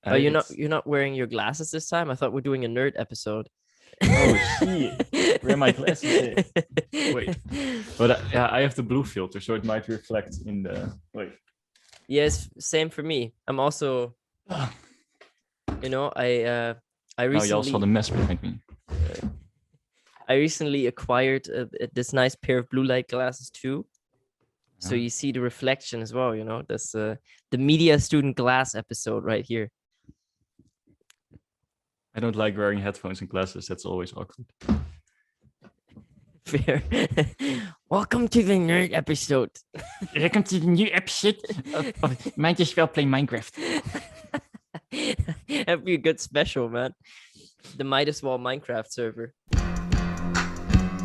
Oh, It's you're not wearing your glasses this time? I thought we're doing a nerd episode. oh shit. Where are my glasses at? Wait, but yeah, I have the blue filter, so it might reflect in the wait. Yes, same for me. I'm also, Ah, you know, I now y'all saw the recently mess behind me. I recently acquired this nice pair of blue light glasses too. So Yeah. you see the reflection as well, That's the media student glass episode right here. I don't like wearing headphones and glasses. That's always awkward. Fair. Welcome to the nerd episode. Welcome to the new episode of Might as well play Minecraft. That'd be a good special, man. The Might as well Minecraft server.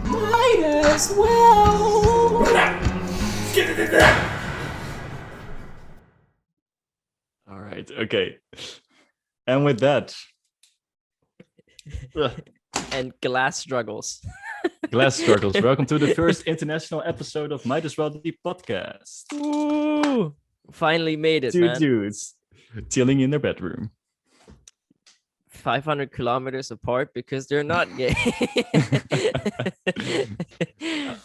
Might as well. All right. Okay. And with that, And glass struggles. glass struggles. Welcome to the first international episode of Might as well the podcast. Ooh, finally made it, Two man. dudes chilling in their bedroom. 500 kilometers apart because they're not gay.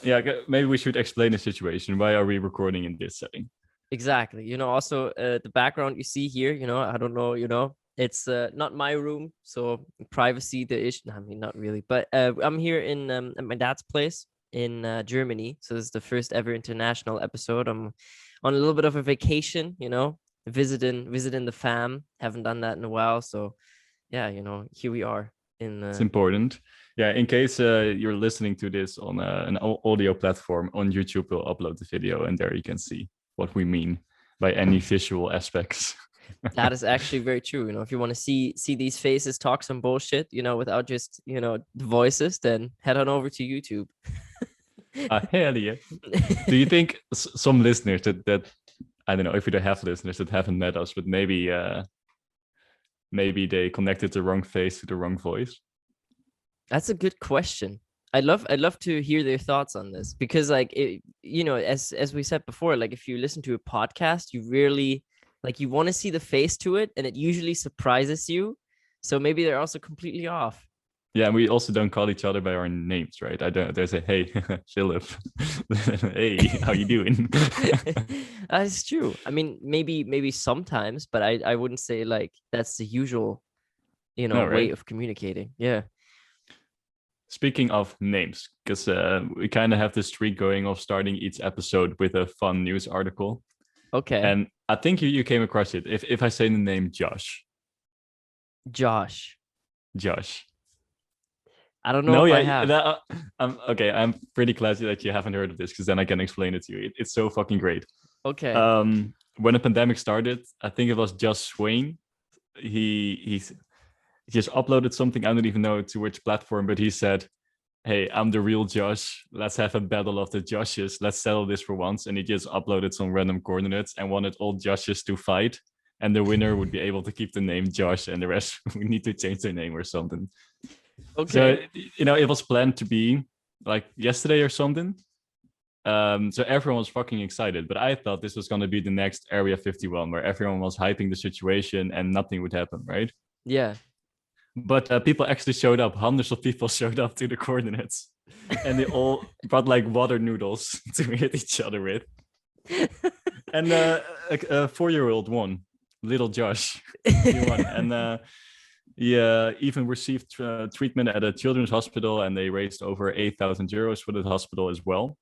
Yeah, maybe we should explain the situation. Why are we recording in this setting? Exactly. Also, the background you see here, I don't know, it's not my room. So privacy, the issue, I mean, not really, but I'm here in at my dad's place in Germany. So this is the first ever international episode. I'm on a little bit of a vacation, visiting the fam. Haven't done that in a while. So yeah, here we are in It's important. Yeah, in case you're listening to this on an audio platform on YouTube, we'll upload the video and there you can see what we mean by any visual aspects. That is actually very true. If you want to see these faces talk some bullshit, without just, the voices, then head on over to YouTube. Hell yeah. Do you think some listeners that I don't know if we don't have listeners that haven't met us, but maybe they connected the wrong face to the wrong voice? That's a good question. I'd love to hear their thoughts on this because as we said before, like if you listen to a podcast, you rarely you want to see the face to it and it usually surprises you. So maybe they're also completely off. Yeah, and we also don't call each other by our names, right? There's a hey, Philip. Hey, how you doing? That's true. I mean, maybe sometimes, but I wouldn't say that's the usual, Right. way of communicating. Yeah. Speaking of names, because we kind of have this streak going of starting each episode with a fun news article. Okay. And I think you came across it. If I say the name Josh. I don't know if I have. Okay, I'm pretty glad that you haven't heard of this because then I can explain it to you. It's so fucking great. Okay. When the pandemic started, I think it was Josh Swain. He just uploaded something. I don't even know to which platform, but he said, "Hey, I'm the real Josh. Let's have a battle of the Joshes. Let's settle this for once." And he just uploaded some random coordinates and wanted all Joshes to fight. And the winner would be able to keep the name Josh, and the rest we need to change their name or something. Okay. So, it was planned to be like yesterday or something. So everyone was fucking excited, but I thought this was going to be the next Area 51 where everyone was hyping the situation and nothing would happen, right? Yeah. But people actually showed up. Hundreds of people showed up to the coordinates, and they all brought water noodles to hit each other with. And a 4-year-old won, little Josh. He won, and he even received treatment at a children's hospital, and they raised over 8,000 euros for the hospital as well.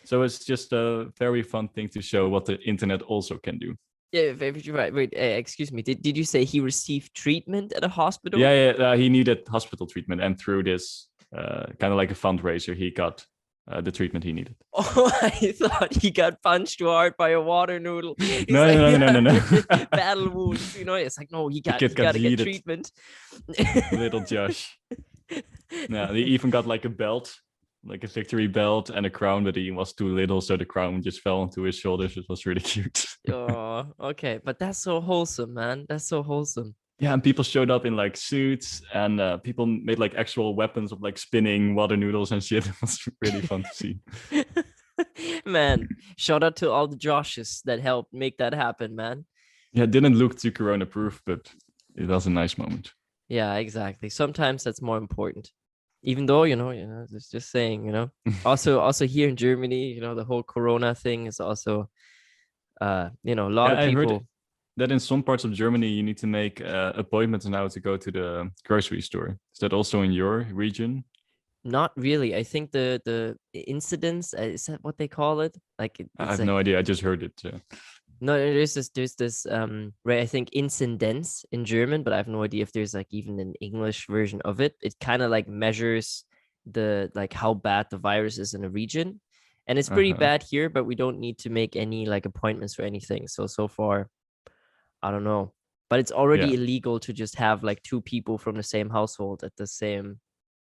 So it's just a very fun thing to show what the internet also can do. Yeah, right. Wait, excuse me. Did you say he received treatment at a hospital? Yeah. He needed hospital treatment, and through this kind of like a fundraiser, he got the treatment he needed. Oh, I thought he got punched too hard by a water noodle. No. Battle wounds, It's like, no, he got to get treatment. Little Josh. Yeah, he even got a belt, like a victory belt and a crown, but he was too little, so the crown just fell onto his shoulders. It was really cute. Oh, okay. But that's so wholesome, man. That's so wholesome. Yeah, and people showed up in suits, and people made actual weapons of spinning water noodles and shit. It was really fun to see. Man, shout out to all the Joshes that helped make that happen, man. Yeah, it didn't look too corona proof, but it was a nice moment. Yeah, exactly. Sometimes that's more important. Even though, just saying, also here in Germany, the whole Corona thing is also, a lot Yeah, of I heard people. that in some parts of Germany you need to make appointments now to go to the grocery store. Is that also in your region? Not really. I think the incidence, is that what they call it? Like I it's have like, no idea. I just heard it. no, there's this right, I think incidence in German, but I have no idea if there's like even an English version of it. It kind of like measures the like how bad the virus is in a region. And it's pretty Uh-huh. bad here, but we don't need to make any like appointments for anything. So far, I don't know. But it's Yeah. already illegal to just have like two people from the same household at the same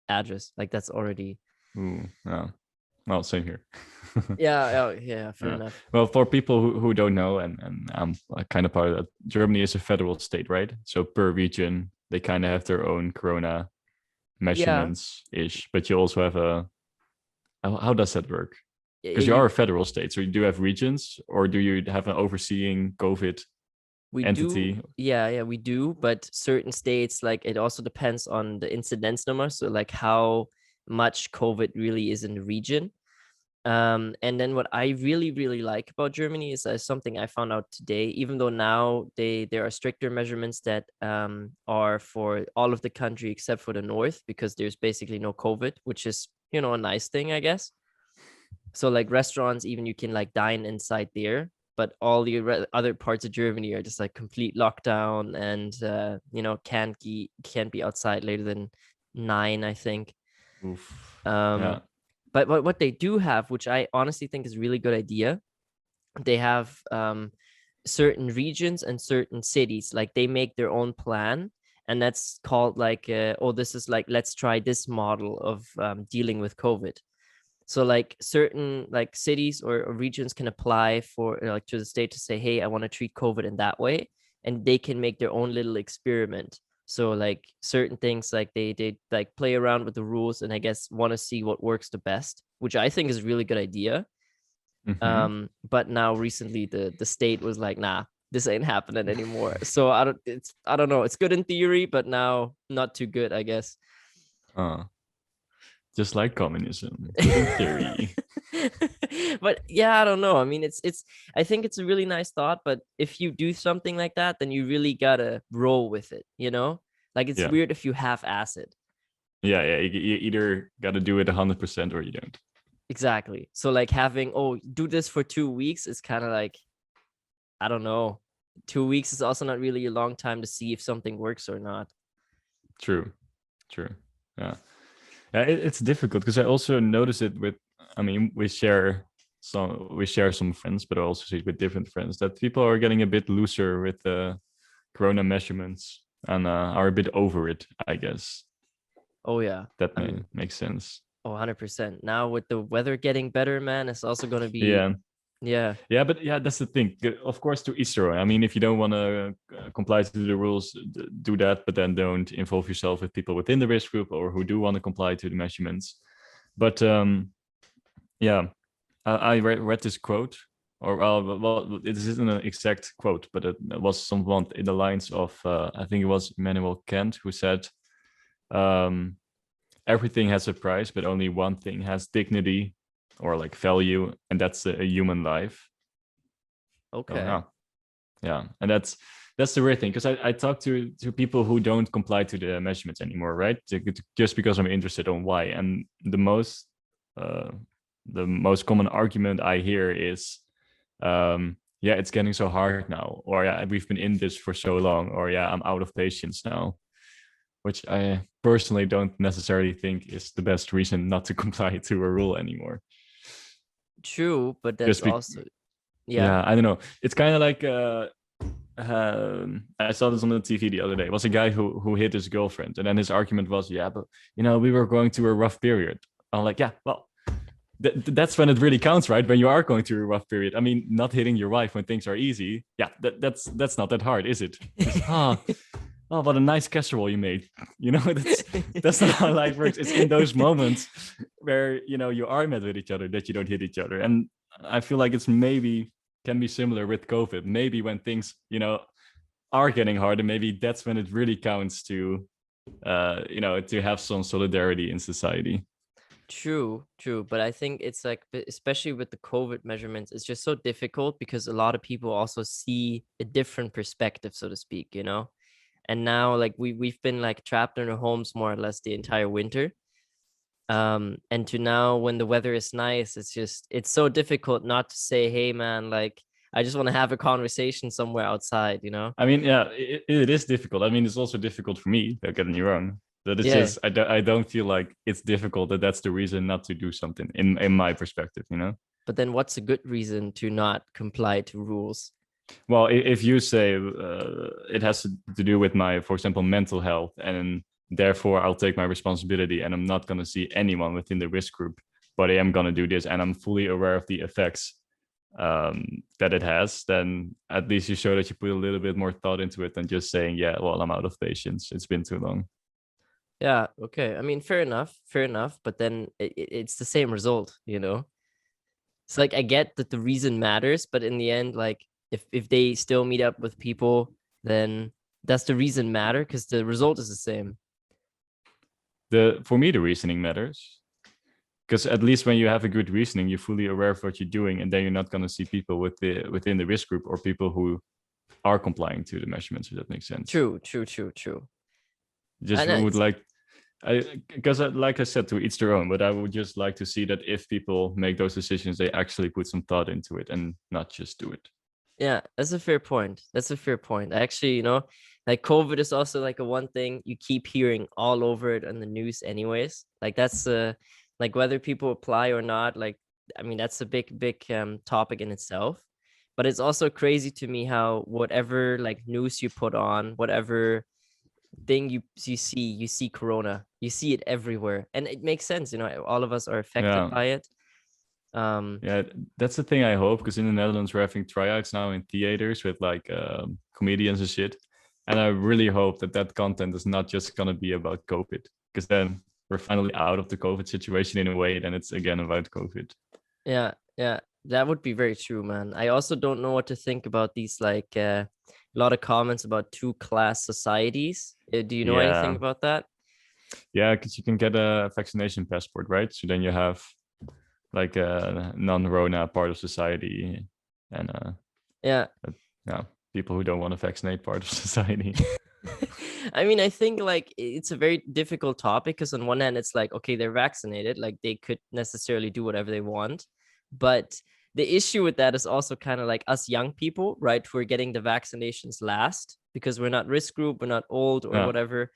address. Like that's already. Ooh, yeah. Well, same here. Yeah, fair Uh, enough. well, for people who don't know, and I'm kind of part of that, Germany is a federal state, right? So per region, they kind of have their own corona Yeah. measurements ish, but you also have a. How does that work? Because you are You a federal state, so you do have regions, or do you have an overseeing COVID We do, entity? yeah, we do, but certain states, like it also depends on the incidence number. So like how much COVID really is in the region. And then what I really, really like about Germany is something I found out today, even though now there are stricter measurements that are for all of the country except for the north, because there's basically no COVID, which is, a nice thing, I guess. So like restaurants, even you can like dine inside there, but all the other parts of Germany are just like complete lockdown, and can't be outside later than 9, I think. Oof. Um, Yeah. but what they do have, which I honestly think is a really good idea, they have certain regions and certain cities, like they make their own plan, and that's called like, this is like, let's try this model of dealing with COVID. So like certain like cities or regions can apply for like to the state to say, hey, I want to treat COVID in that way, and they can make their own little experiment. So like certain things, like they like play around with the rules, and I guess want to see what works the best, which I think is a really good idea. Mm-hmm. But now recently the state was like, nah, this ain't happening anymore. So I don't know. It's good in theory, but now not too good, I guess. Just like communism, good in theory. But yeah, I don't know. I mean, it's I think it's a really nice thought, but if you do something like that, then you really gotta roll with it. Like it's Yeah. weird if you half-ass it. Yeah. You either got to do it 100% or you don't. Exactly. So like having, do this for 2 weeks is kind of like, I don't know. 2 weeks is also not really a long time to see if something works or not. True. Yeah. It's difficult because I also notice it with. I mean, we share some friends, but I also see it with different friends that people are getting a bit looser with the corona measurements and are a bit over it. I guess Oh yeah. that I mean, makes sense. 100%. Now with the weather getting better, man, it's also going to be, Yeah. yeah. Yeah, but yeah, that's the thing. Of course, to each their own. I mean, if you don't want to comply to the rules, do that, but then don't involve yourself with people within the risk group or who do want to comply to the measurements. But yeah, I read this quote, or well, it isn't an exact quote, but it was someone in the lines of I think it was Immanuel Kant who said, um, "Everything has a price, but only one thing has dignity or like value, and that's a human life." So Okay. yeah, and that's the weird thing because I talk to people who don't comply to the measurements anymore, right? Just because I'm interested on why, and uh, the most common argument I hear is, yeah, it's getting so hard now, or yeah, we've been in this for so long, or yeah, I'm out of patience now, which I personally don't necessarily think is the best reason not to comply to a rule anymore. True, but that's Just be, also, yeah. yeah, I don't know. It's kind of like I saw this on the TV the other day. It was a guy who hit his girlfriend, and then his argument was, yeah, but we were going through a rough period. I'm like, yeah, well, that's when it really counts, right? When you are going through a rough period. I mean, not hitting your wife when things are easy. Yeah, that's not that hard, is it? Oh, what a nice casserole you made. That's not how life works. It's in those moments where you are met with each other that you don't hit each other. And I feel like it's maybe can be similar with COVID. Maybe when things, are getting harder, maybe that's when it really counts to to have some solidarity in society. True, true. But I think it's like, especially with the COVID measurements, it's just so difficult because a lot of people also see a different perspective, so to speak, you know? And now like we've been like trapped in our homes more or less the entire winter. And to now when the weather is nice, it's so difficult not to say, hey man, like I just want to have a conversation somewhere outside, you know? I mean, yeah, it is difficult. I mean, it's also difficult for me, don't get me wrong. That it's Yeah. just I don't feel like it's difficult, that's the reason not to do something in my perspective, you know? But then what's a good reason to not comply to rules? Well, if you say it has to do with my, for example, mental health, and therefore I'll take my responsibility and I'm not going to see anyone within the risk group, but I am going to do this and I'm fully aware of the effects that it has, then at least you show that you put a little bit more thought into it than just saying, yeah, well, I'm out of patience. It's been too long. Yeah, okay. I mean, fair enough, fair enough. But then it's the same result, you know? It's like I get that the reason matters, but in the end, like if they still meet up with people, then does the reason matter? Because the result is the same. For me, the reasoning matters. Because at least when you have a good reasoning, you're fully aware of what you're doing, and then you're not going to see people within the risk group or people who are complying to the measurements, if that makes sense. True. Just would like, because like I said, to each their own, but I would just like to see that if people make those decisions, they actually put some thought into it and not just do it. Yeah, that's a fair point. I actually, you know, like COVID is also like a one thing you keep hearing all over it on the news anyways. Like that's like whether people apply or not, like I mean that's a big topic in itself. But it's also crazy to me how whatever like news you put on, whatever thing you see corona, you see it everywhere, and it makes sense, you know, all of us are affected by it. Yeah, that's the thing I hope, because in the Netherlands we're having tryouts now in theaters with like comedians and shit, and I really hope that content is not just gonna be about COVID, because then we're finally out of the COVID situation in a way, then it's again about COVID. Yeah, that would be very true, man. I also don't know what to think about these like a lot of comments about two-class societies. Do you know anything about that? Yeah, because you can get a vaccination passport, right? So then you have like a non-Rona part of society, and people who don't want to vaccinate part of society. I mean, I think like it's a very difficult topic because on one hand it's like, okay, they're vaccinated, like they could necessarily do whatever they want, but the issue with that is also kind of like us young people, right? We're getting the vaccinations last because we're not risk group, we're not old or whatever.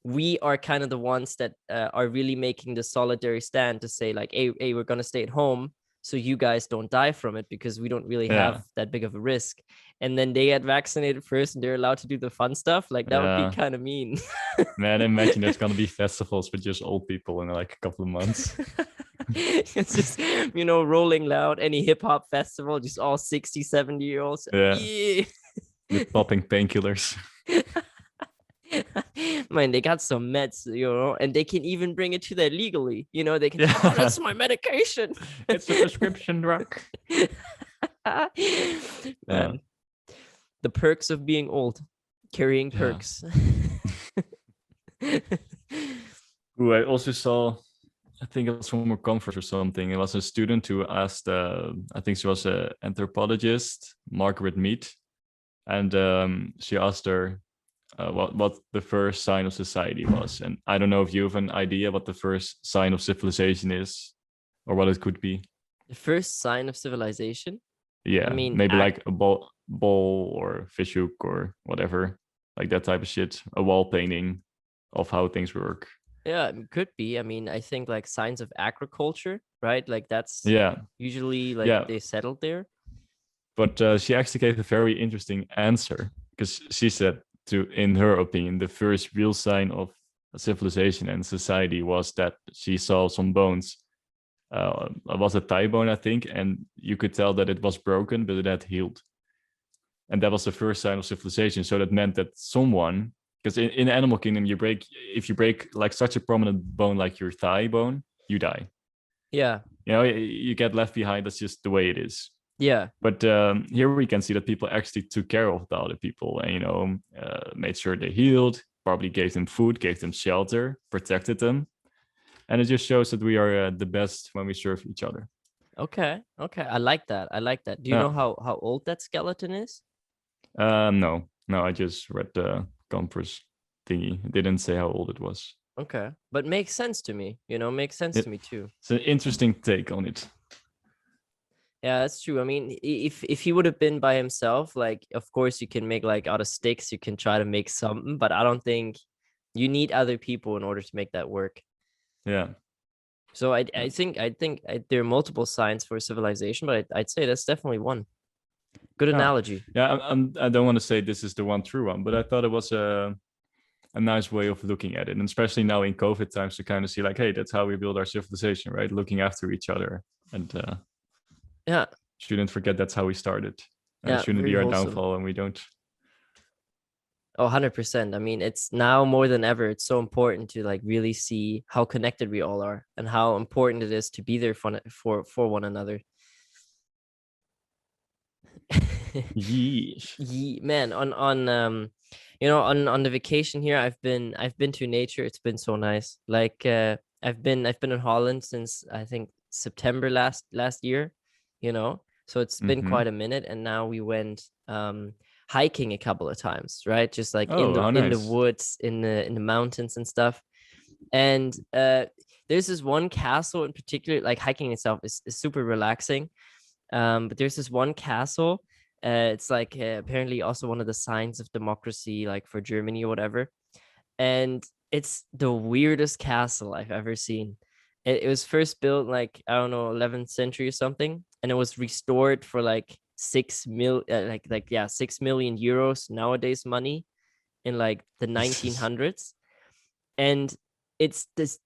We are kind of the ones that are really making the solitary stand to say like, hey, we're going to stay at home so you guys don't die from it because we don't really have that big of a risk. And then they get vaccinated first and they're allowed to do the fun stuff. Like that would be kind of mean. Man, imagine there's going to be festivals with just old people in like a couple of months. It's just, you know, Rolling Loud, any hip hop festival, just all 60, 70-year-olds. Yeah. With popping painkillers. Man, they got some meds, you know, and they can even bring it to there legally. You know, they can, oh, that's my medication. It's a prescription drug. Man, the perks of being old, carrying perks. Ooh, I also saw, I think it was from a conference or something. It was a student who asked, I think she was an anthropologist, Margaret Mead, and she asked her what the first sign of society was. And I don't know if you have an idea what the first sign of civilization is, or what it could be. The first sign of civilization? Yeah, I mean, maybe like a ball or fish hook or whatever, like that type of shit. A wall painting of how things work. Yeah, it could be. I mean, I think like signs of agriculture, right? Like that's usually like they settled there. But she actually gave a very interesting answer, because she said, in her opinion, the first real sign of civilization and society was that she saw some bones. It was a thigh bone, I think, and you could tell that it was broken, but it had healed. And that was the first sign of civilization. So that meant that someone, because in the animal kingdom, if you break like such a prominent bone like your thigh bone, you die. Yeah. You know, you get left behind. That's just the way it is. Yeah. But here we can see that people actually took care of the other people and, made sure they healed, probably gave them food, gave them shelter, protected them. And it just shows that we are the best when we serve each other. Okay. Okay. I like that. I like that. Do you Yeah. know how old that skeleton is? No, I just read the Compass thingy. It didn't say how old it was. Okay. But makes sense to me. Makes sense to me too. It's an interesting take on it. Yeah, that's true. I mean, if he would have been by himself, like, of course you can make like out of sticks, you can try to make something, but I don't think you need other people in order to make that work. Yeah. So I think there are multiple signs for civilization, but I'd say that's definitely one. Good analogy. Yeah, I don't want to say this is the one true one, but I thought it was a nice way of looking at it, and especially now in COVID times to kind of see like, hey, that's how we build our civilization, right? Looking after each other, and Yeah. shouldn't forget that's how we started. Yeah, It shouldn't very be our wholesome. downfall, and we don't. Oh, 100%. I mean, it's now more than ever. It's so important to like really see how connected we all are and how important it is to be there for one another. Yeesh. Man, on the vacation here, I've been to nature. It's been so nice. Like I've been in Holland since I think September last year, so it's been quite a minute, and now we went hiking a couple of times, right? Just like in Oh, how the nice. woods, in the mountains and stuff. And there's this one castle in particular. Like hiking itself is super relaxing, but there's this one castle. It's like apparently also one of the signs of democracy, like for Germany or whatever. And it's the weirdest castle I've ever seen. It was first built like, I don't know, 11th century or something, and it was restored for like 6 million euros nowadays money in like the 1900s. And it's this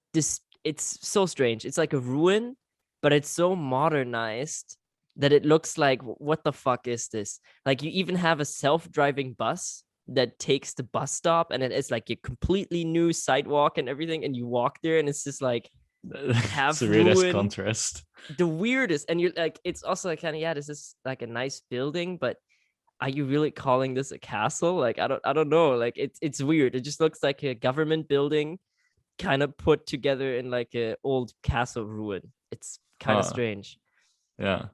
it's so strange. It's like a ruin, but it's so modernized that it looks like, what the fuck is this? Like you even have a self-driving bus that takes the bus stop, and it is like a completely new sidewalk and everything, and you walk there and it's just like It's a weird ass contrast. the weirdest. And you're like, it's also like kind of, yeah, this is like a nice building, but are you really calling this a castle? Like I don't know, like it's weird. It just looks like a government building kind of put together in like a old castle ruin. It's kind of strange. Yeah.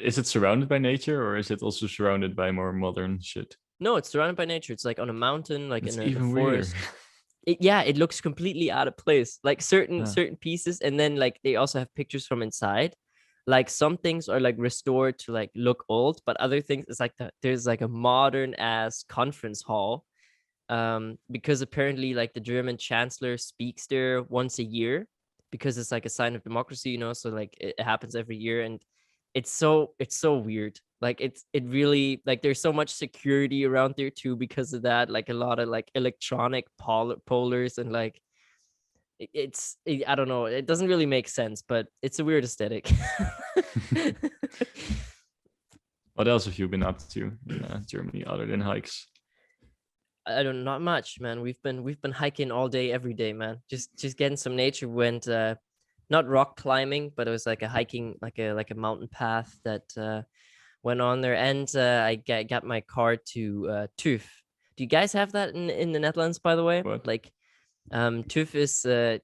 Is it surrounded by nature, or is it also surrounded by more modern shit? No, it's surrounded by nature. It's like on a mountain, like It's in a even forest. weirder. It looks completely out of place. Like certain pieces, and then like they also have pictures from inside. Like some things are like restored to like look old, but other things it's like there's like a modern ass conference hall. Because apparently like the German chancellor speaks there once a year because it's like a sign of democracy, so like it happens every year. And it's so weird. Like it really, like there's so much security around there too because of that, like a lot of like electronic polars, and like I don't know, it doesn't really make sense, but it's a weird aesthetic. What else have you been up to in Germany other than hikes? I don't, not much, man. We've been hiking all day, every day, man. Just getting some nature. Went not rock climbing, but it was like a hiking, like a mountain path that went on there. And I got my car to TÜV. Do you guys have that in the Netherlands, by the way? What? Like TÜV is I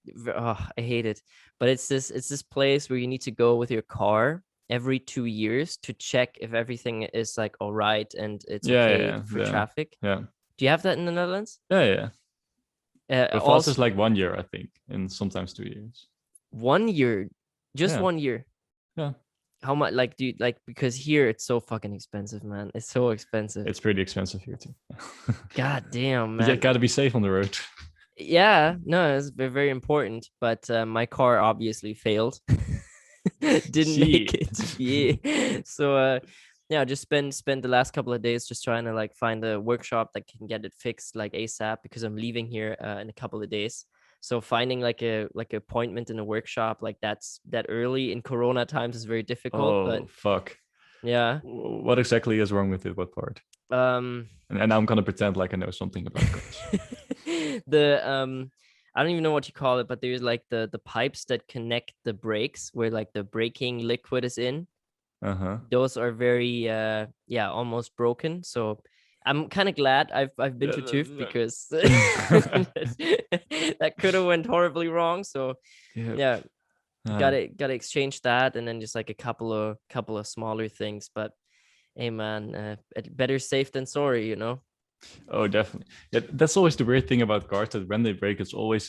hate it, but it's this place where you need to go with your car every 2 years to check if everything is like all right and it's okay for traffic. Yeah. Do you have that in the Netherlands? Yeah. But for us, Also, it's like 1 year, I think, and sometimes 2 years. 1 year, just Yeah. 1 year. Yeah. How much? Like, do you like, because here it's so fucking expensive, man. It's so expensive. It's pretty expensive here too. God damn, man. You gotta be safe on the road. Yeah, no, it's very important. But my car obviously failed. Didn't make it. Yeah. So yeah, just spend the last couple of days just trying to like find a workshop that can get it fixed like ASAP, because I'm leaving here in a couple of days. So finding like a appointment in a workshop like that early in Corona times is very difficult. Oh, but fuck. yeah. What exactly is wrong with it? What part? And now I'm gonna pretend like I know something about cars. I don't even know what you call it, but there's like the pipes that connect the brakes where like the braking liquid is in. Uh-huh. Those are very almost broken. So I'm kind of glad I've been to TÜV because that could have went horribly wrong. So Yep. yeah, Ah. gotta exchange that, and then just like a couple of smaller things. But hey man, better safe than sorry, you know. Oh, definitely. Yeah, that's always the weird thing about cars, that when they break, it's always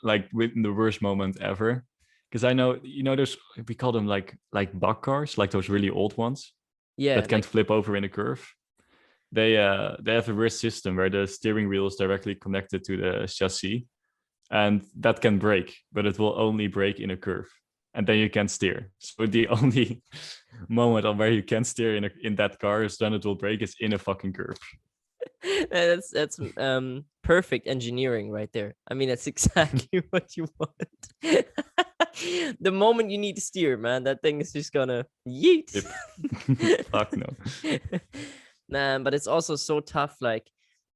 like within the worst moment ever. Because I know, those, we call them like bug cars, like those really old ones Yeah, that can't flip over in a curve. They have a weird system where the steering wheel is directly connected to the chassis, and that can break, but it will only break in a curve, and then you can steer. So the only moment on where you can steer in that car is when it will break is in a fucking curve. that's perfect engineering right there. I mean, that's exactly what you want. The moment you need to steer, man, that thing is just gonna yeet. Fuck no. Man, but it's also so tough. Like,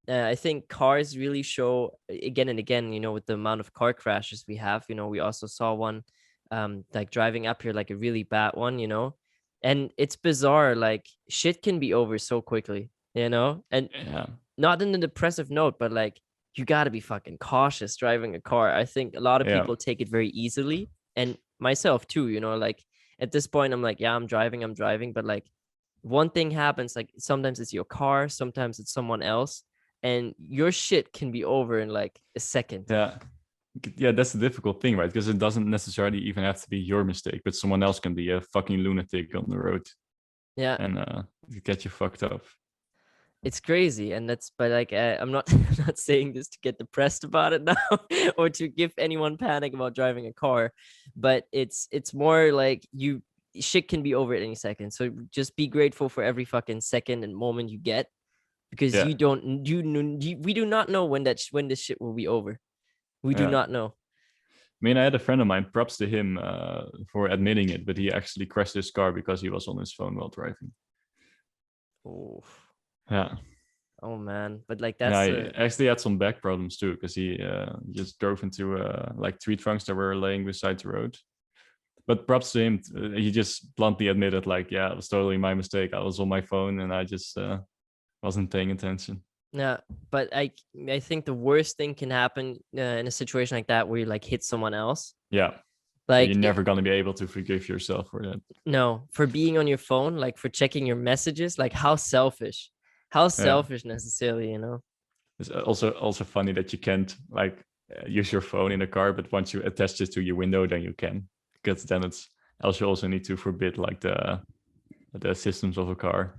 I think cars really show again and again, you know, with the amount of car crashes we have. You know, we also saw one, like driving up here, like a really bad one, you know, and it's bizarre. Like, shit can be over so quickly, you know, and Yeah. not in a depressive note, but like, you got to be fucking cautious driving a car. I think a lot of Yeah. people take it very easily, and myself too, you know, like at this point, I'm like, yeah, I'm driving, but like, one thing happens, like sometimes it's your car, sometimes it's someone else, and your shit can be over in like a second. Yeah. Yeah, that's the difficult thing, right? Because it doesn't necessarily even have to be your mistake, but someone else can be a fucking lunatic on the road Yeah, and get you fucked up. it's crazy. And that's, but like, I'm not I'm not saying this to get depressed about it now or to give anyone panic about driving a car, but it's more like, you shit can be over at any second, so just be grateful for every fucking second and moment you get, because Yeah. we do not know when when this shit will be over. We do Yeah. not know. I mean, I had a friend of mine, props to him for admitting it, but he actually crashed his car because he was on his phone while driving. Oh, Yeah. oh man, but like And that's I actually had some back problems too, because he just drove into like tree trunks that were laying beside the road. But props to him, he just bluntly admitted, like, yeah, it was totally my mistake. I was on my phone and I just wasn't paying attention. yeah. But I think the worst thing can happen in a situation like that, where you like hit someone else. Yeah. Like, You're never going to be able to forgive yourself for that. no, for being on your phone, like for checking your messages, like how selfish, necessarily, you know. It's also funny that you can't like use your phone in a car, but once you attach it to your window, then you can, because then it's else you also need to forbid like the systems of a car.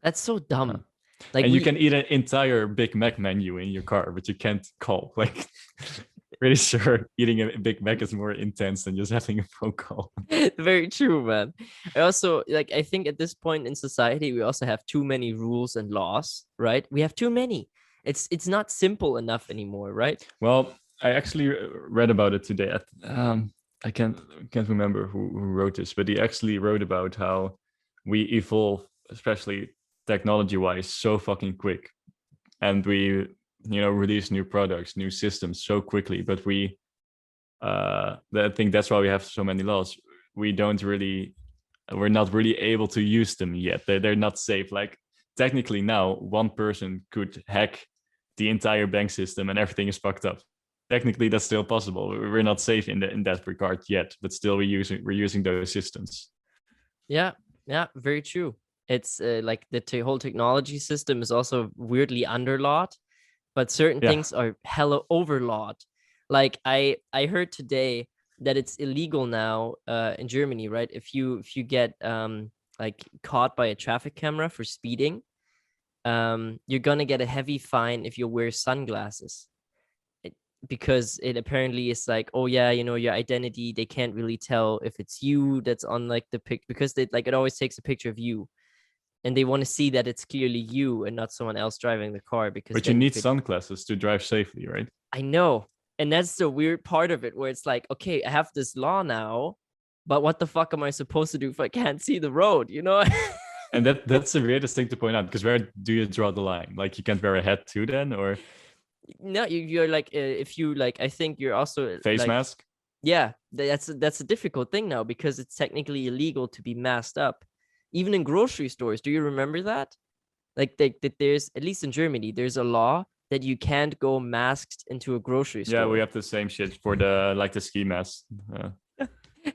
That's so dumb. Like, and you can eat an entire Big Mac menu in your car, but you can't call. Like, really sure eating a Big Mac is more intense than just having a phone call. very true, man. I also like, I think at this point in society, we also have too many rules and laws, right? We have too many. It's not simple enough anymore, right? Well, I actually read about it today. I can't remember who wrote this, but he actually wrote about how we evolve, especially technology-wise, so fucking quick, and we release new products, new systems so quickly. But I think that's why we have so many laws. We're not really able to use them yet. They're not safe. Like, technically now, one person could hack the entire bank system and everything is fucked up. Technically, that's still possible. We're not safe in that regard yet, but still we're using those systems. Yeah, very true. It's like the whole technology system is also weirdly underlawed, but certain things are hella overlawed. Like, I heard today that it's illegal now in Germany, right? If you get like caught by a traffic camera for speeding, you're gonna get a heavy fine if you wear sunglasses. Because it apparently is like, oh yeah, you know, your identity, they can't really tell if it's you that's on like the pic, because they like, it always takes a picture of you, and they want to see that it's clearly you and not someone else driving the car, because But then you need sunglasses to drive safely, right? I know. And that's the weird part of it, where it's like, okay, I have this law now, but what the fuck am I supposed to do if I can't see the road, you know? And that's the weirdest thing to point out, because where do you draw the line? Like, you can't wear a hat too then, or No, you're like, if you like, I think you're also face like, mask? yeah, that's a difficult thing now, because it's technically illegal to be masked up. even in grocery stores. Do you remember that? Like there's, at least in Germany, there's a law that you can't go masked into a grocery store. Yeah, we have the same shit for the ski mask.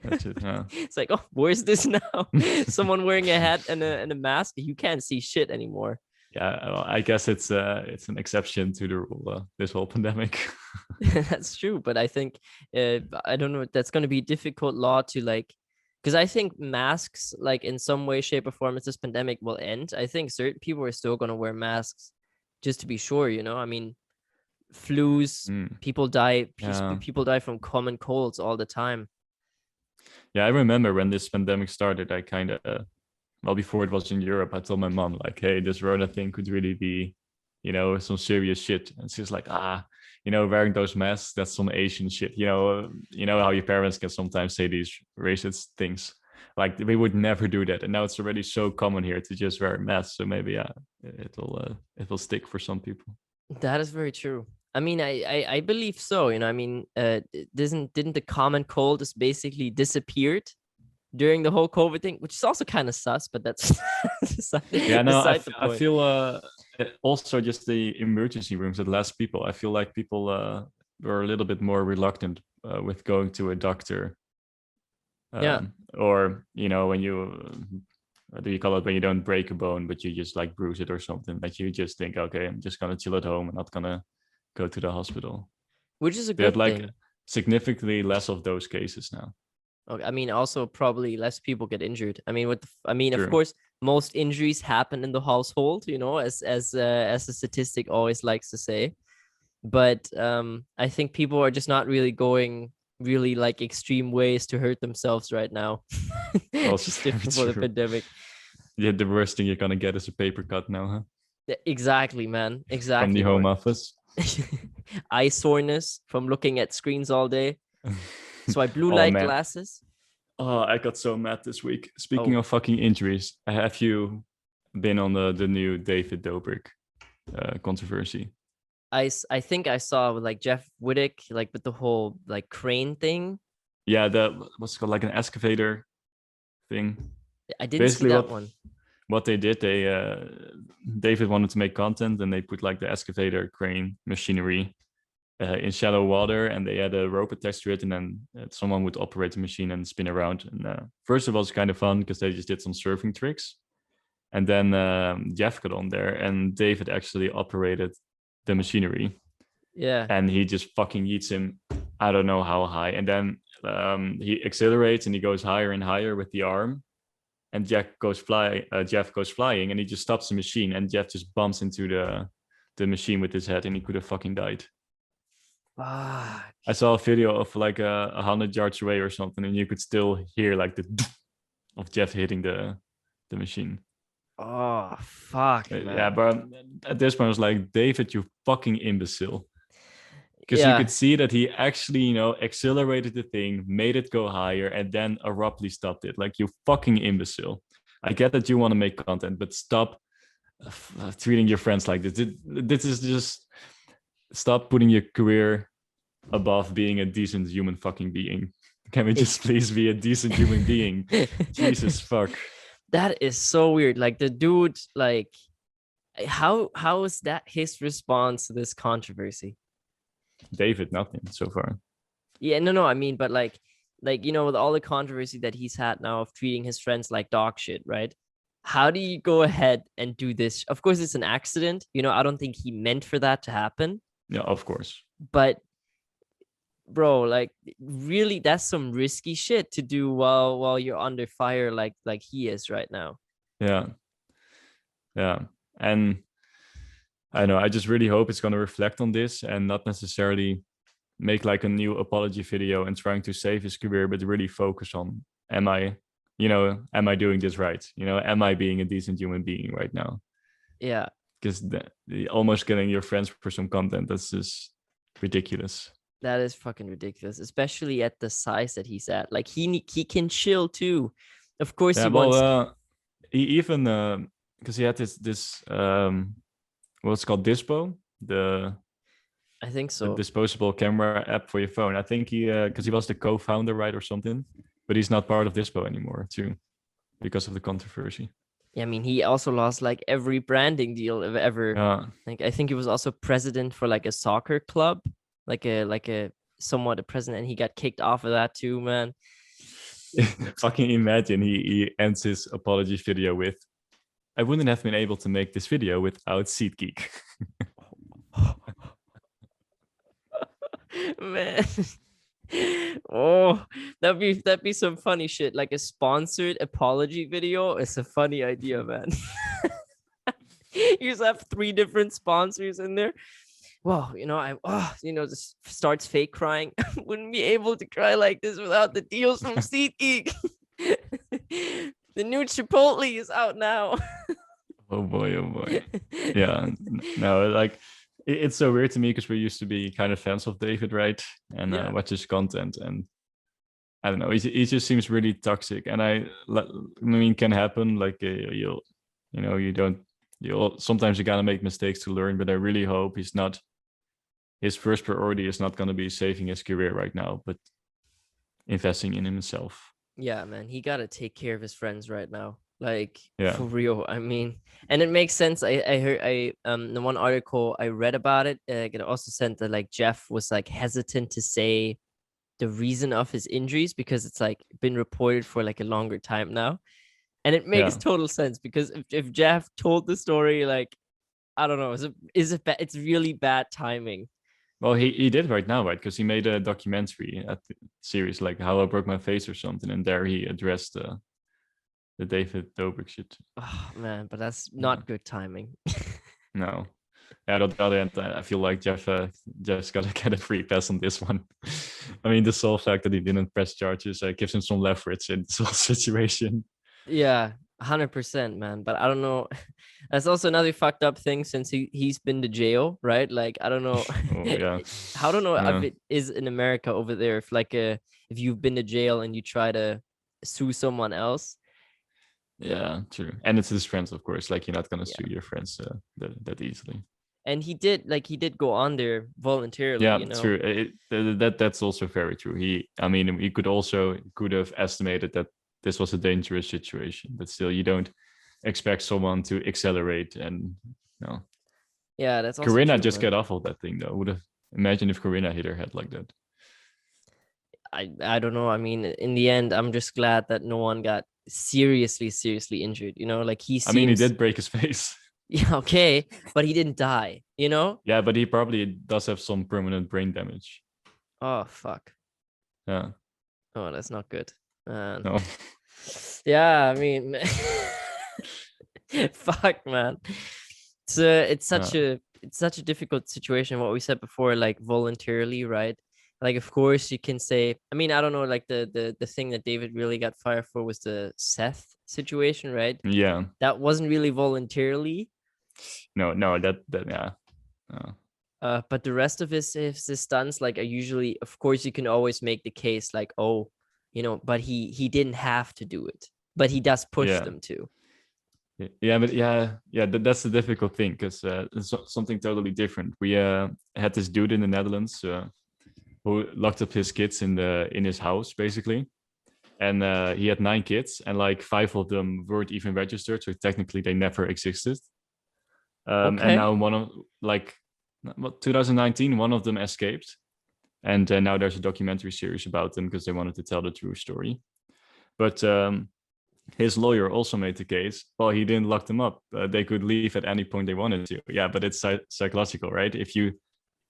That's it. Yeah. It's like, oh, where's this now? Someone wearing a hat and a mask. You can't see shit anymore. Yeah, well, I guess it's an exception to the rule. This whole pandemic. That's true, but I think I don't know. That's going to be a difficult law to like, because I think masks, like in some way, shape, or form, as this pandemic will end, I think certain people are still going to wear masks just to be sure. You know, I mean, flus, people die. Yeah. People die from common colds all the time. Yeah, I remember when this pandemic started, I kind of, well, before it was in Europe, I told my mom, like, hey, this Rona thing could really be, you know, some serious shit. And she's like, you know, wearing those masks, that's some Asian shit. You know how your parents can sometimes say these racist things. Like, we would never do that. And now it's already so common here to just wear a mask. So maybe, it will stick for some people. That is very true. I mean, I believe so. You know, I mean, didn't the common cold just basically disappeared during the whole COVID thing, which is also kind of sus, but that's yeah. No, I feel also just the emergency rooms that less people. I feel like people were a little bit more reluctant with going to a doctor. Or, you know, when you what do you call it, when you don't break a bone but you just like bruise it or something, that you just think, okay, I'm just gonna chill at home and not gonna go to the hospital, which is a good thing. Significantly less of those cases now. Okay, I mean, also probably less people get injured. I mean, True. Of course, most injuries happen in the household, you know, as the statistic always likes to say. But I think people are just not really going really like extreme ways to hurt themselves right now. It's just different for the pandemic. Yeah, the worst thing you're gonna get is a paper cut now, huh? Exactly, man. Exactly. From the home office. Eye soreness from looking at screens all day. So I blue light glasses. Oh, I got so mad this week. Speaking of fucking injuries, have you been on the new David Dobrik controversy? I think I saw with like Jeff Wittick, like with the whole like crane thing. Yeah, what's it called, like an excavator thing. I didn't see that one. What they did, David wanted to make content, and they put like the excavator crane machinery in shallow water, and they had a rope attached to it, and then someone would operate the machine and spin around. And first of all, it's kind of fun because they just did some surfing tricks, and then Jeff got on there, and David actually operated the machinery. Yeah, and he just fucking yeets him, I don't know how high, and then he accelerates and he goes higher and higher with the arm, and Jeff goes flying, and he just stops the machine, and Jeff just bumps into the machine with his head, and he could have fucking died. Fuck. I saw a video of like 100 yards away or something, and you could still hear like the of Jeff hitting the machine. Oh fuck, man. Yeah, but at this point I was like, David, you fucking imbecile. Because you could see that he actually, you know, accelerated the thing, made it go higher, and then abruptly stopped it. Like, you fucking imbecile. I get that you want to make content, but stop treating your friends like this. This is just, stop putting your career above being a decent human fucking being. Can we just please be a decent human being? Jesus fuck. That is so weird. Like, the dude, like, how is that his response to this controversy? David, nothing so far. Yeah, no, I mean, but like, you know, with all the controversy that he's had now of treating his friends like dog shit, right? How do you go ahead and do this? Of course, it's an accident. You know, I don't think he meant for that to happen. Yeah, of course. But, bro, like, really, that's some risky shit to do while you're under fire, like he is right now. Yeah. And I know, I just really hope it's going to reflect on this and not necessarily make like a new apology video and trying to save his career, but really focus on, am I doing this right? You know, am I being a decent human being right now? Yeah. Because almost getting your friends for some content, that's just ridiculous. That is fucking ridiculous, especially at the size that he's at. Like, he can chill too. Of course, he wants. He even because he had this what's called Dispo, I think so, the disposable camera app for your phone. I think he because he was the co-founder, right, or something, but he's not part of Dispo anymore too. because of the controversy. Yeah, I mean, he also lost like every branding deal ever. Yeah. Like, I think he was also president for like a soccer club, like a somewhat a president, and he got kicked off of that too, man. Fucking imagine he ends his apology video with, "I wouldn't have been able to make this video without SeatGeek." Man. Oh, that'd be some funny shit. Like a sponsored apology video. It's a funny idea, man. You just have 3 different sponsors in there. Well, just starts fake crying. Wouldn't be able to cry like this without the deals from SeatGeek. The new Chipotle is out now. Oh boy. Yeah, no, like it's so weird to me because we used to be kind of fans of David, right? And watch his content, and I don't know, he just seems really toxic. And I mean, can happen. Like you'll sometimes you gotta make mistakes to learn. But I really hope his first priority is not gonna be saving his career right now, but investing in himself. Yeah, man, he gotta take care of his friends right now. Like, Yeah. for real. I mean, and it makes sense. I heard the one article I read about it. It also said that like Jeff was like hesitant to say the reason of his injuries because it's like been reported for like a longer time now, and it makes total sense because if Jeff told the story, like, I don't know, it's really bad timing. Well, he did right now, right? Because he made a documentary at the series, like How I Broke My Face or something, and there he addressed the David Dobrik shit. Oh man, but that's not good timing. No. Yeah, on the other hand, I feel like Jeff's got to get a free pass on this one. I mean, the sole fact that he didn't press charges gives him some leverage in this whole situation. Yeah, 100%, man. But I don't know. That's also another fucked up thing since he's been to jail, right? Like, I don't know. Oh, yeah. I don't know Yeah. if it is in America over there. If you've been to jail and you try to sue someone else. Yeah, true. And it's his friends, of course. Like, you're not gonna sue your friends that easily. And he did go on there voluntarily. Yeah, you know? true. That's also very true. He could have estimated that this was a dangerous situation, but still, you don't expect someone to accelerate and Yeah, that's also Corinna true, just man. get off of that thing though. Would have imagine if Corinna hit her head like that. I don't know. I mean, in the end, I'm just glad that no one got seriously injured. You know, like he did break his face. Yeah, okay, but he didn't die. You know? Yeah, but he probably does have some permanent brain damage. Oh fuck. Yeah. Oh, that's not good. No. Yeah, I mean, fuck, man. It's such a difficult situation. What we said before, like voluntarily, right? Like, of course, you can say. I mean, I don't know. Like the thing that David really got fired for was the Seth situation, right? Yeah. That wasn't really voluntarily. No, that yeah. But the rest of his stunts, like, are usually, of course, you can always make the case, like, oh, but he didn't have to do it, but he does push them to. Yeah, but that's the difficult thing because it's something totally different. We had this dude in the Netherlands who locked up his kids in his house basically, and he had 9 kids, and like 5 of them weren't even registered, so technically they never existed. And now 2019, one of them escaped, and now there's a documentary series about them because they wanted to tell the true story. But his lawyer also made the case, well, he didn't lock them up. They could leave at any point they wanted to. Yeah, but it's psychological, right? If you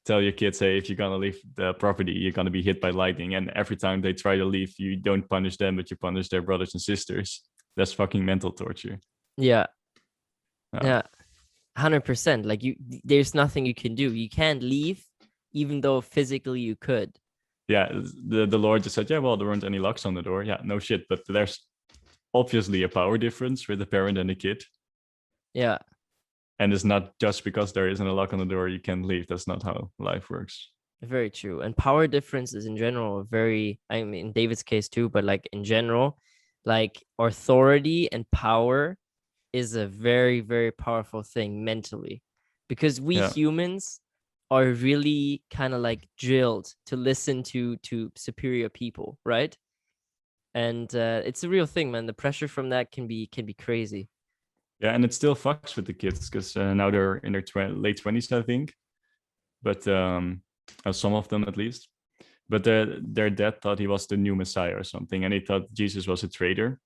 tell your kids, hey, if you're going to leave the property, you're going to be hit by lightning. And every time they try to leave, you don't punish them, but you punish their brothers and sisters. That's fucking mental torture. Yeah. 100%. Like, there's nothing you can do. You can't leave, even though physically you could. Yeah, the lawyer just said, yeah, well, there weren't any locks on the door. Yeah, no shit. But there's obviously a power difference with the parent and the kid. Yeah. And it's not just because there isn't a lock on the door, you can't leave. That's not how life works. Very true. And power differences in general I mean, in David's case too, but like in general, like authority and power is a very, very powerful thing mentally, because we humans are really kind of like drilled to listen to superior people, right? And it's a real thing, man. The pressure from that can be crazy. Yeah, and it still fucks with the kids because now they're in their late 20s, I think. But some of them at least. But their dad thought he was the new Messiah or something, and he thought Jesus was a traitor.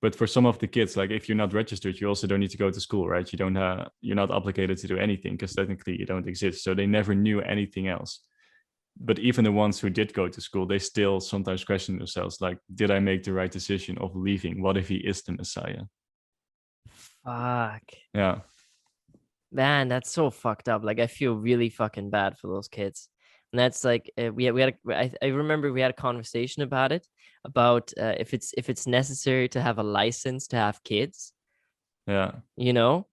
But for some of the kids, like if you're not registered, you also don't need to go to school, right? You're not obligated to do anything because technically you don't exist. So they never knew anything else. But even the ones who did go to school, they still sometimes question themselves, like, did I make the right decision of leaving? What if he is the Messiah? Fuck. Yeah. Man, that's so fucked up. Like I feel really fucking bad for those kids. And that's like I remember we had a conversation about it, about if it's necessary to have a license to have kids, Yeah.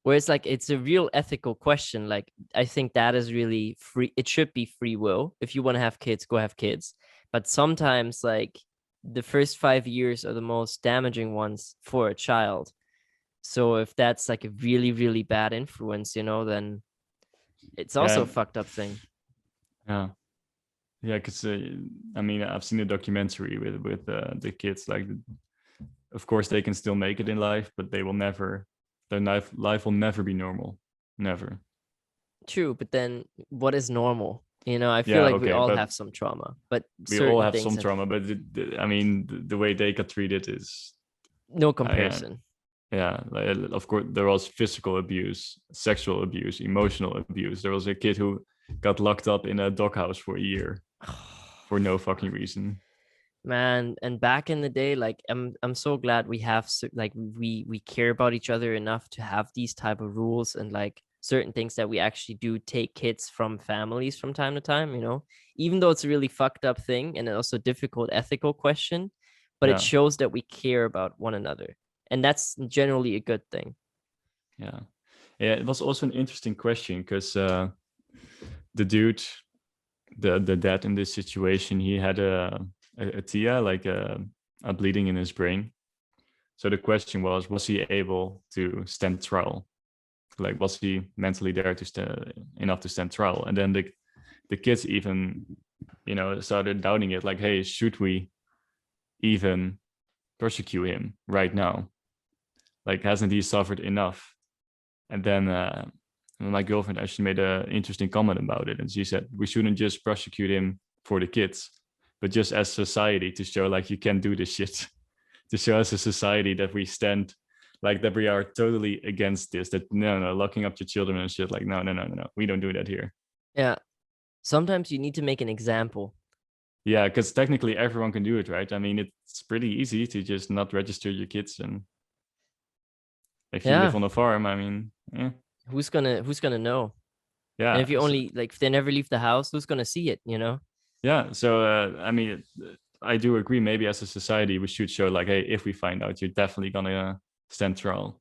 where it's like it's a real ethical question. Like I think that is really free. It should be free will. If you want to have kids, go have kids. But sometimes like the first 5 years are the most damaging ones for a child. So if that's like a really, really bad influence, then it's also a fucked up thing. Yeah. Yeah, because I mean, I've seen a documentary with the kids. Like, of course, they can still make it in life, but they will never. Their life will never be normal. Never. True, but then what is normal? I feel like we all have some trauma, but we all certain have things some trauma. But I mean, the way they got treated is no comparison. Yeah, like, of course, there was physical abuse, sexual abuse, emotional abuse. There was a kid who got locked up in a doghouse for a year for no fucking reason. Man, and back in the day, like I'm so glad we have like we care about each other enough to have these type of rules and like certain things that we actually do take kids from families from time to time, even though it's a really fucked up thing and also a difficult ethical question, but it shows that we care about one another, and that's generally a good thing. Yeah, it was also an interesting question because the dude, the dad in this situation, he had a TIA, like a bleeding in his brain. So the question was he able to stand trial? Like, was he mentally there to enough to stand trial? And then the kids even, started doubting it. Like, hey, should we even persecute him right now? Like, hasn't he suffered enough? And then my girlfriend actually made an interesting comment about it, and she said we shouldn't just prosecute him for the kids, but just as society to show like you can do this shit, to show as a society that we stand, like that we are totally against this. That no, locking up your children and shit. Like no, we don't do that here. Yeah, sometimes you need to make an example. Yeah, because technically everyone can do it, right? I mean, it's pretty easy to just not register your kids, and if you live on a farm, I mean, who's gonna know? Yeah, and if you only like if they never leave the house, who's gonna see it? Yeah, so I mean, I do agree. Maybe as a society, we should show like, hey, if we find out, you're definitely gonna stand trial.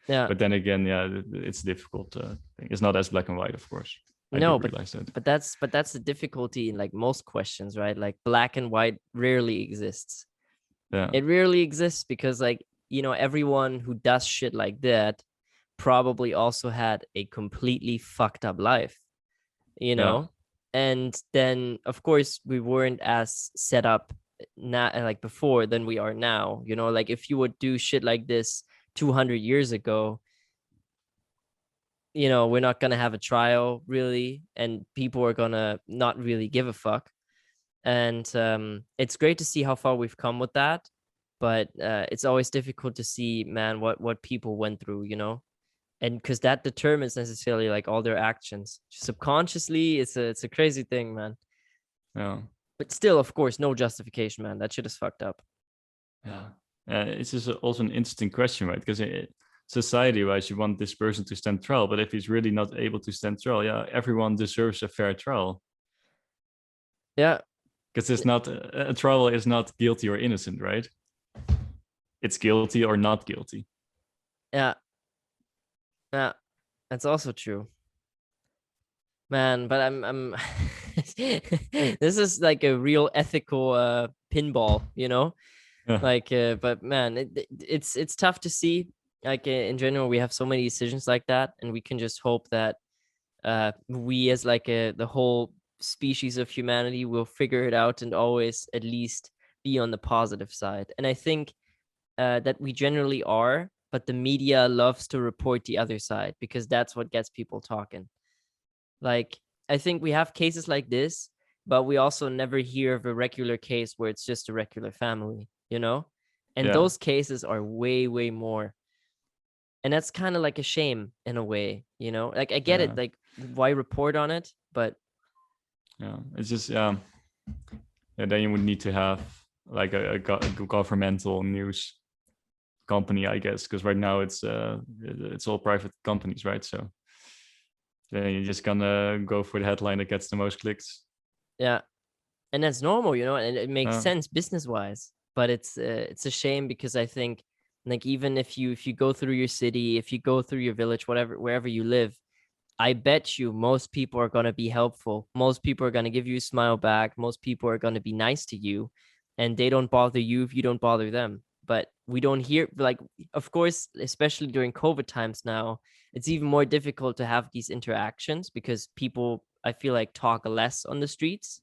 Yeah. But then again, yeah, it's difficult. It's not as black and white, of course. But that's the difficulty in like most questions, right? Like black and white rarely exists. Yeah, it rarely exists because like everyone who does shit like that probably also had a completely fucked up life, and then of course we weren't as set up now like before than we are now. Like if you would do shit like this 200 years ago, we're not gonna have a trial really, and people are gonna not really give a fuck. And it's great to see how far we've come with that, but it's always difficult to see, man, what people went through, and because that determines necessarily like all their actions subconsciously. It's a crazy thing, man. Yeah, but still, of course, no justification, man. That shit is fucked up. Yeah, it's just also an interesting question, right? Because society-wise, you want this person to stand trial, but if he's really not able to stand trial, yeah, everyone deserves a fair trial. Yeah, because it's not a trial is not guilty or innocent, right? It's guilty or not guilty. Yeah, that's also true, man. But I'm this is like a real ethical pinball, like but man, it's tough to see. Like in general, we have so many decisions like that, and we can just hope that we as like the whole species of humanity will figure it out and always at least be on the positive side. And I think that we generally are, but the media loves to report the other side because that's what gets people talking. Like, I think we have cases like this, but we also never hear of a regular case where it's just a regular family, you know? And Yeah. those cases are way, way more. And that's kind of like a shame in a way, you know? Like, I get Yeah. it, like, why report on it? But Yeah, it's just yeah. Then you would need to have like a governmental news company, I guess, because right now it's all private companies, right? So then you're just gonna go for the headline that gets the most clicks. yeah, and that's normal, you know, and it makes Yeah. sense business wise. But it's a shame because I think, like, even if you go through your city, if you go through your village, whatever, wherever you live, I bet you most people are gonna be helpful. Most people are gonna give you a smile back. Most people are gonna be nice to you, and they don't bother you if you don't bother them. But we don't hear, like, of course, especially during COVID times now, it's even more difficult to have these interactions because people, I feel like, talk less on the streets.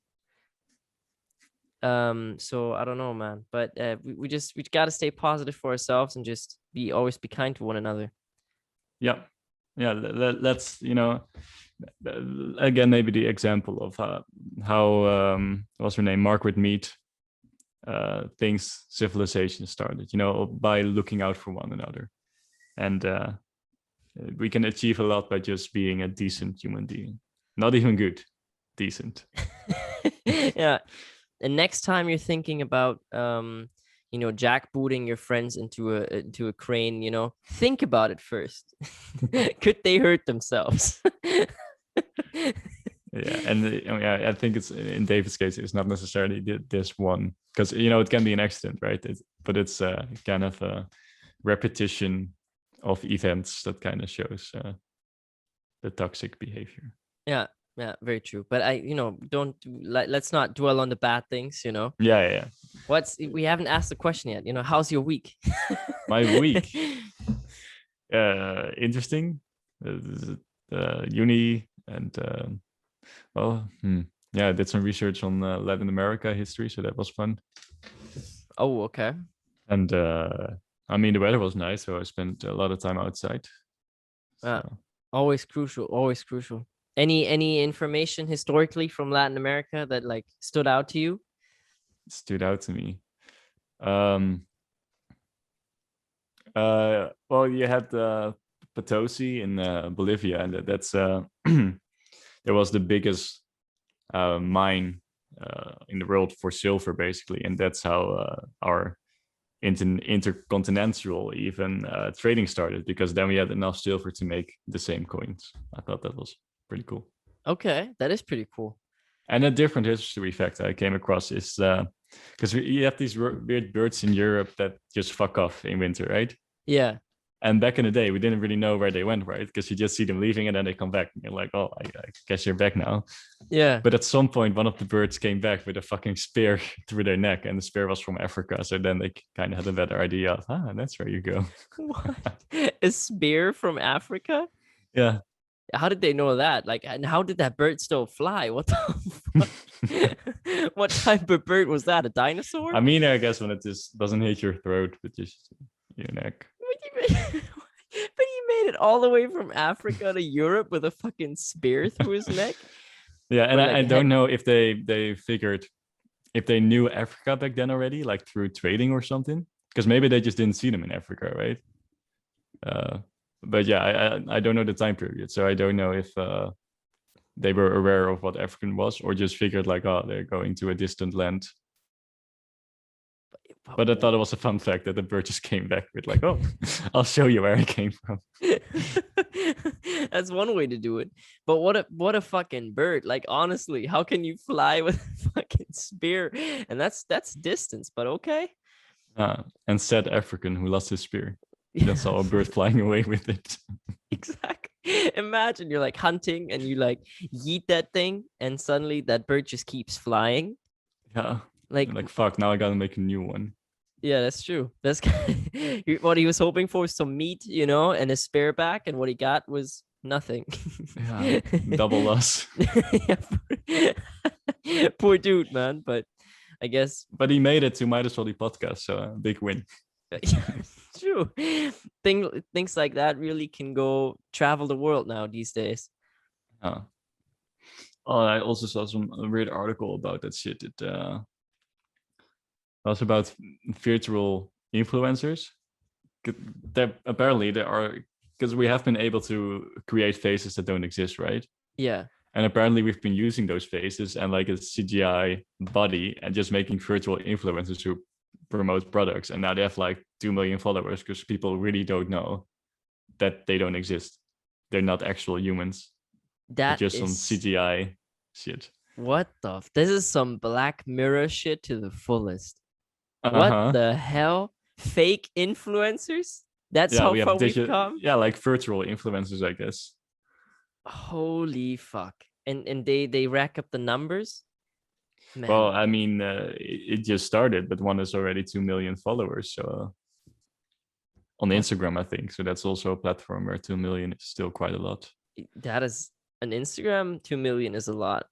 So I don't know, man, but we got to stay positive for ourselves and just always be kind to one another. Yeah, yeah. Let's again maybe the example of how what's her name, Margaret Mead, thinks civilization started, by looking out for one another. And we can achieve a lot by just being a decent human being. Not even good, decent. Yeah. And next time you're thinking about jackbooting your friends into a crane, think about it first. Could they hurt themselves? Yeah, and I think it's in David's case, it's not necessarily this one, because it can be an accident, right? But it's kind of a repetition of events that kind of shows the toxic behavior. Yeah, very true. But let's not dwell on the bad things. Yeah. We haven't asked the question yet. How's your week? My week, interesting. Uni and I did some research on Latin America history, so that was fun. Oh, okay. And the weather was nice, so I spent a lot of time outside. So. Always crucial. Any information historically from Latin America that like stood out to you? Stood out to me. Well, you had Potosi in Bolivia, and that's there was the biggest mine in the world for silver, basically, and that's how our intercontinental even trading started, because then we had enough silver to make the same coins. I thought that was pretty cool. Okay, that is pretty cool. And a different history fact I came across is because you have these weird birds in Europe that just fuck off in winter, right? Yeah. And back in the day, we didn't really know where they went, right? Because you just see them leaving and then they come back. And you're like, oh, I guess you're back now. Yeah. But at some point, one of the birds came back with a fucking spear through their neck, and the spear was from Africa. So then they kind of had a better idea of, that's where you go. What? A spear from Africa? Yeah. How did they know that? Like, and how did that bird still fly? What the fuck? What type of bird was that? A dinosaur? I mean, I guess when it just doesn't hit your throat, but just your neck. But he made it all the way from Africa to Europe with a fucking spear through his neck. Yeah, and I don't know if they figured, if they knew Africa back then already, like through trading or something, because maybe they just didn't see them in Africa, right? But yeah, I don't know the time period, so I don't know if they were aware of what African was, or just figured like, oh, they're going to a distant land. But I thought it was a fun fact that the bird just came back with like, oh, I'll show you where I came from. That's one way to do it. But what a fucking bird. Like, honestly, how can you fly with a fucking spear? And that's distance, but okay. And said African who lost his spear. That's saw a bird flying away with it. Exactly. Imagine you're like hunting and you like yeet that thing, and suddenly that bird just keeps flying. Yeah. Like fuck, now I gotta make a new one. Yeah, that's true. That's what he was hoping for, some meat, and a spare back, and what he got was nothing. Yeah, double loss. Yeah, poor dude, man. But I guess. But he made it to Might As Well Be podcast, so a big win. True. Things like that really can go travel the world now these days. Oh, I also saw some weird article about that shit. It was about virtual influencers. Apparently there are, because we have been able to create faces that don't exist, right? Yeah. And apparently we've been using those faces and like a CGI body and just making virtual influencers who promote products. And now they have like 2 million followers because people really don't know that they don't exist. They're not actual humans. They're That just some is CGI shit. what the this is some Black Mirror shit to the fullest. What Uh-huh. the hell? Fake influencers? That's Yeah, how we far have we've come? yeah, like virtual influencers, I guess. Holy fuck. And they rack up the numbers? Man. Well, I mean, it just started, but one is already 2 million followers. So on Instagram, I think. So that's also a platform where 2 million is still quite a lot. That is an Instagram, 2 million is a lot.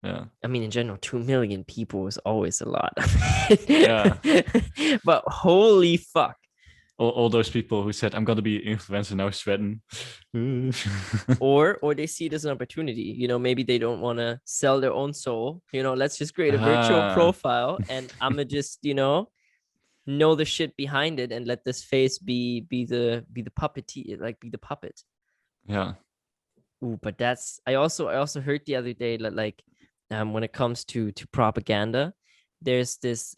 Yeah. I mean, in general, 2 million people is always a lot. Yeah. But holy fuck. All those people who said, I'm going to be an influencer now sweating. or they see it as an opportunity. You know, maybe they don't want to sell their own soul. You know, let's just create a virtual profile and I'm gonna just, know the shit behind it and let this face be the puppeteer, like be the puppet. Yeah. Ooh, but that's I also heard the other day that like when it comes to propaganda, there's this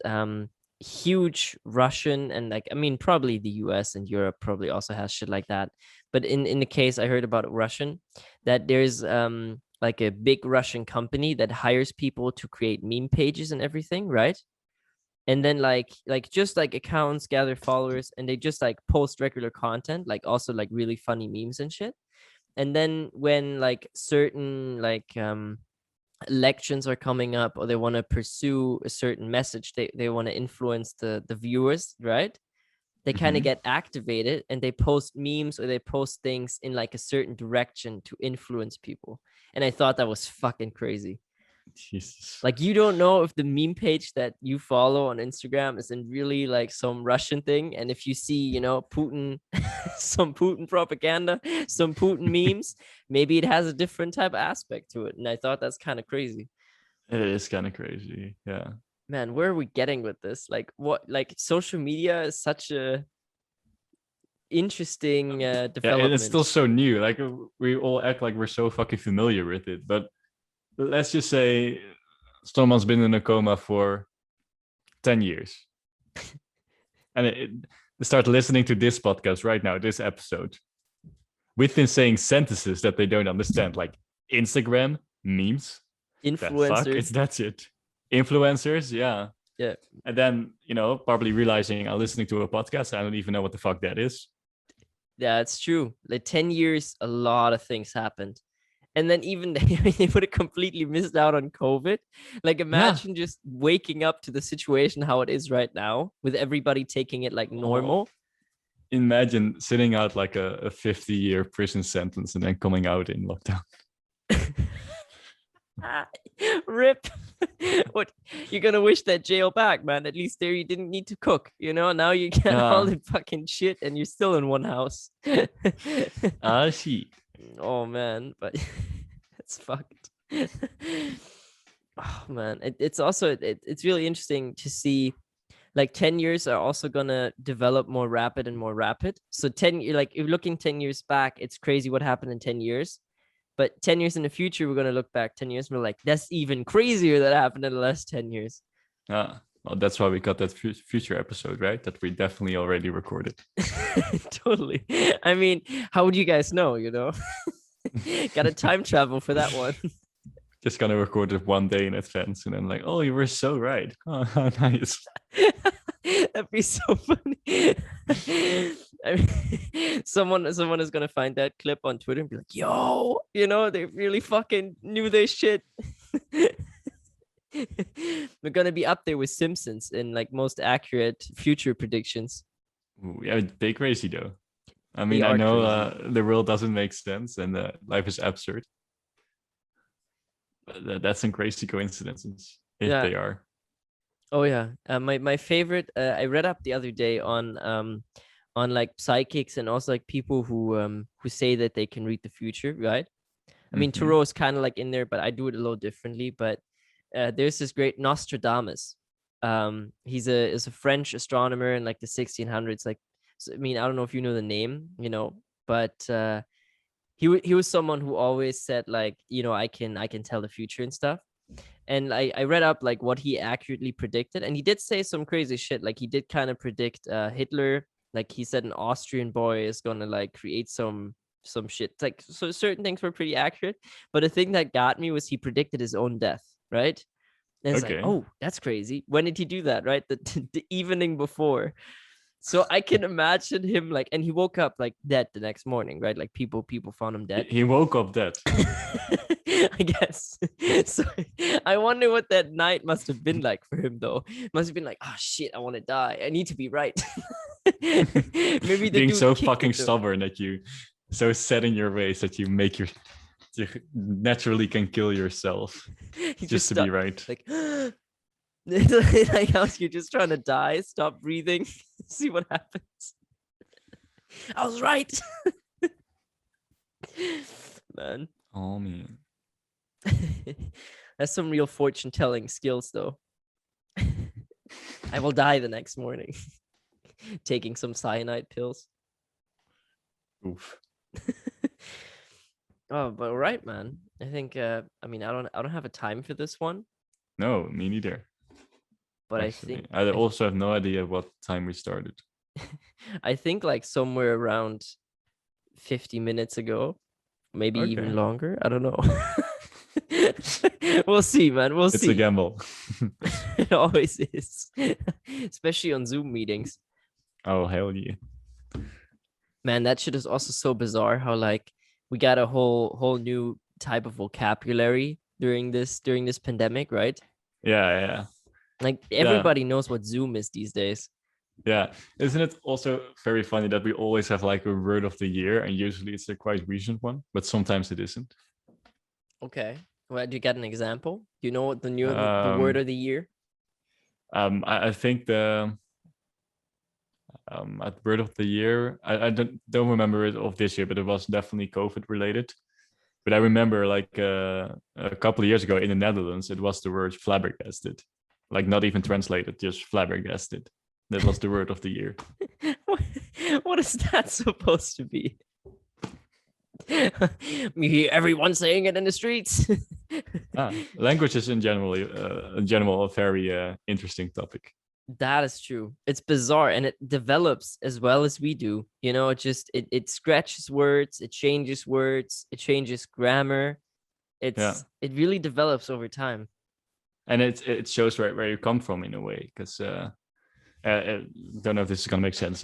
huge Russian and like I mean probably the US and Europe probably also has shit like that. But in the case I heard about Russian, that there's like a big Russian company that hires people to create meme pages and everything, right? And then like just like accounts gather followers and they just like post regular content, like also like really funny memes and shit. And then when like certain like elections are coming up or they want to pursue a certain message, they want to influence the viewers, right? They kind of get activated and they post memes or they post things in like a certain direction to influence people. And I thought that was fucking crazy. Jesus. Like you don't know if the meme page that you follow on Instagram is in really like some Russian thing, and if you see Putin some Putin propaganda, some Putin memes, maybe it has a different type of aspect to it. And I thought that's kind of crazy. It is kind of crazy. Yeah, man, where are we getting with this? Like what, like social media is such a interesting development. Yeah, and it's still so new. Like we all act like we're so fucking familiar with it, but let's just say someone's been in a coma for 10 years and they start listening to this podcast right now, this episode. We've been saying sentences that they don't understand, like Instagram, memes, influencers. That's it. Influencers, yeah. Yeah. And then, probably realizing I'm listening to a podcast. I don't even know what the fuck that is. Yeah, it's true. Like 10 years, a lot of things happened. And then even they would have completely missed out on COVID. Like imagine just waking up to the situation how it is right now with everybody taking it like normal. Imagine sitting out like a 50-year prison sentence and then coming out in lockdown. Rip. What, you're gonna wish that jail back, man. At least there you didn't need to cook, now you get all the fucking shit and you're still in one house. I see. Oh man, but it's fucked. Oh man, it's also it's really interesting to see. Like 10 years are also gonna develop more rapid and more rapid. So 10, like if you're looking 10 years back, it's crazy what happened in 10 years. But 10 years in the future, we're gonna look back 10 years and we're like, that's even crazier that happened in the last 10 years. Well, that's why we got that future episode, right? That we definitely already recorded. Totally. I mean, how would you guys know, Got to time travel for that one. Just gonna record it one day in advance and then like, oh, you were so right. Oh, nice. That'd be so funny. I mean, someone is gonna find that clip on Twitter and be like, yo, they really fucking knew their shit. We're gonna be up there with Simpsons in like most accurate future predictions. Ooh, yeah, it'd be crazy though. I mean, I know the world doesn't make sense and life is absurd. But that's some crazy coincidences if they are. Oh yeah, my favorite. I read up the other day on like psychics and also like people who say that they can read the future, right? I mean, Hmm. Tarot is kind of like in there, but I do it a little differently. But there's this great Nostradamus. He's a French astronomer in like the 1600s. Like, so, I mean, I don't know if you know the name, but he was someone who always said like, I can tell the future and stuff. And I read up like what he accurately predicted, and he did say some crazy shit. Like he did kind of predict Hitler. Like he said an Austrian boy is gonna like create some shit. Like so certain things were pretty accurate. But the thing that got me was he predicted his own death, right? And it's like, Okay. oh, that's crazy. When did he do that? Right? The evening before. So I can imagine him like, and he woke up like dead the next morning, right? Like people found him He dead. he woke up dead. I guess. So I wonder what that night must have been like for him, though. Must have been like, oh shit, I want to die. I need to be right. Maybe the Being dude so kicked fucking it though. stubborn that you so set in your ways that you naturally can kill yourself He just just to be stopped, right. like, like how you're just trying to die, stop breathing, see what happens. I was right, man. Oh man. That's some real fortune telling skills, though. I will die the next morning, taking some cyanide pills. Oof. Oh, but all right, man. I think I mean I don't have a time for this one, No, me neither. but I Actually, think I also have no idea what time we started. I think like somewhere around 50 minutes ago, maybe even Okay. longer. I don't know. We'll see, man. We'll It's a see. gamble. It always is, especially on Zoom meetings. Oh hell yeah. Man, that shit is also so bizarre how like we got a whole new type of vocabulary during this pandemic, right? Yeah, yeah. Like Yeah. everybody knows what Zoom is these days. Yeah. Isn't it also very funny that we always have like a word of the year and usually it's a quite recent one, but sometimes it isn't? Okay. Well, do you get an example? Do you know what the word Um of the year? I think the at word of the year, I don't remember it of this year, but it was definitely COVID related. But I remember like a couple of years ago in the Netherlands, it was the word flabbergasted, like not even translated, just flabbergasted. That was the word of the year. What is that supposed to be? You hear everyone saying it in the streets. Language is in general a very interesting topic. That is true. It's bizarre and it develops as well as we do. It scratches words, it changes grammar. Yeah, It really develops over time. and it shows where you come from in a way, because don't know if this is gonna make sense.